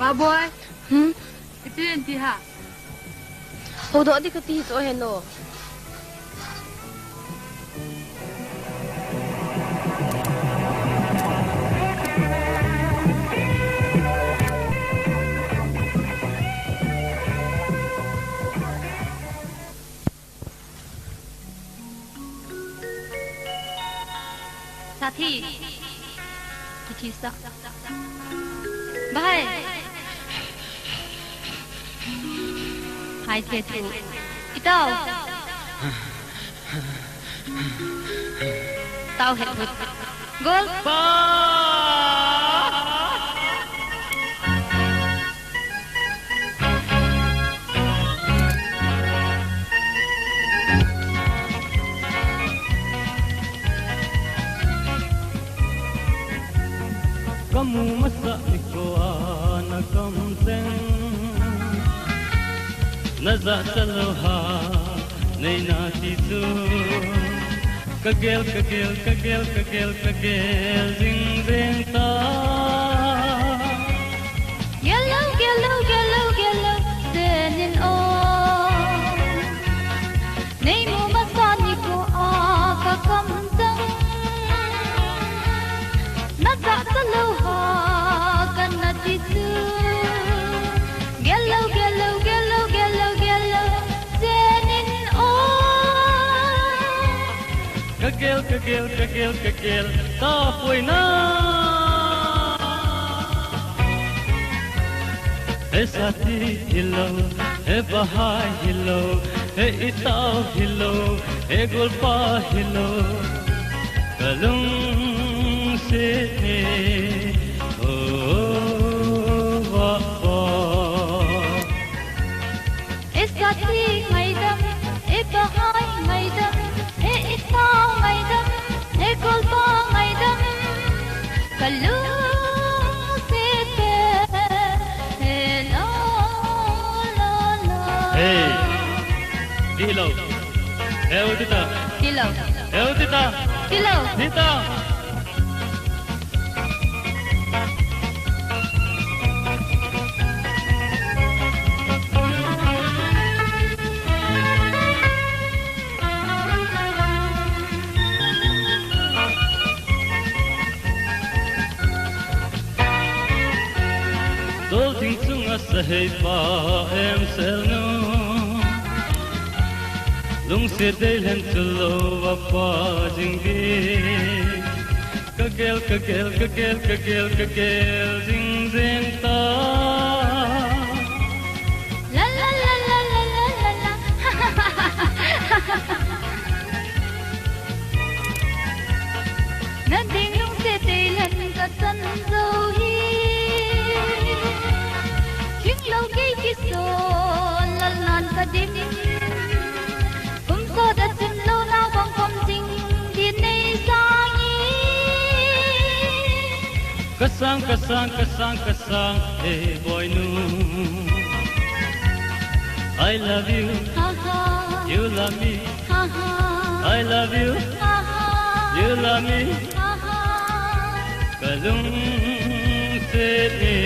Baboy. Itu yang tiha. Hold on, di ka tihis o heno. साथी किसी सा भाई हाय तेतु इताव ताव है गोल kamu masa iko anak kamteng naza taloha nei nati tu kagel zing zing ta yellow denin o nei mo masani ko aka kamtang naza taloha kana titu yellow denin o kagel ta foi na hey sati hillo hey bahai hillo hey itaw hillo hey golpa hillo kalung se oh wa hey sati maidam hey bahai maidam hey itaw maidam hey golpa maidam kalung Dilo, Eudita, Dilo, Eudita, Dilo, Dita. Dol ting sunga sahai pa em selno. Lung se delen tulo apa jinggi kagel zing zing ta la la la la la la la la nading lung se delen ka tan zo hi king lo ke kiso lal nan ka dim so da sim lo na bang kom jing din nei sang yi kasang hey boy nu I love you ha ha you love me ha ha I love you ha ha you love me ha ha kalung se ni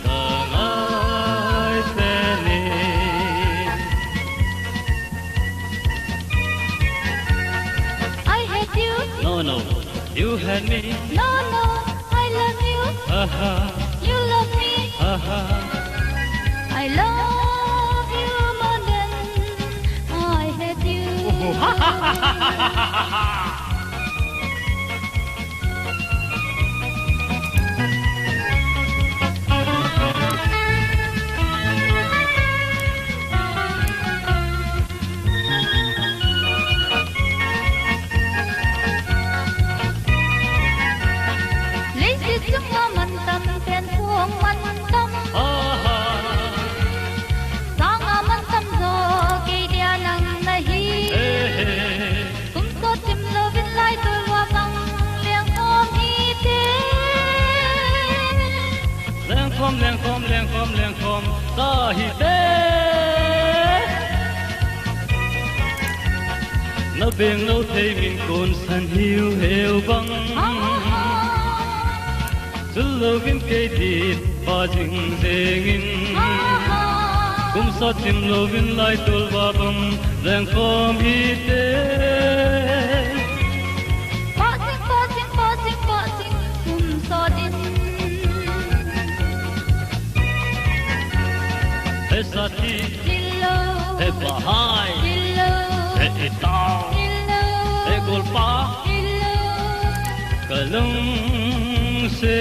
tangai se ni No, you had me. No, I love you. You love me. I love you more than I hate you. Leng khom ta hi te na beng no thei min kon san hiu heu bang Zullovin kedit pajing zengin kum satim lovin lai tul babam leng kom hite Passing kum sodin Hey sati Lillo Hey bahai Lillo Hey itao Lillo Hey golpa Lillo Kalung se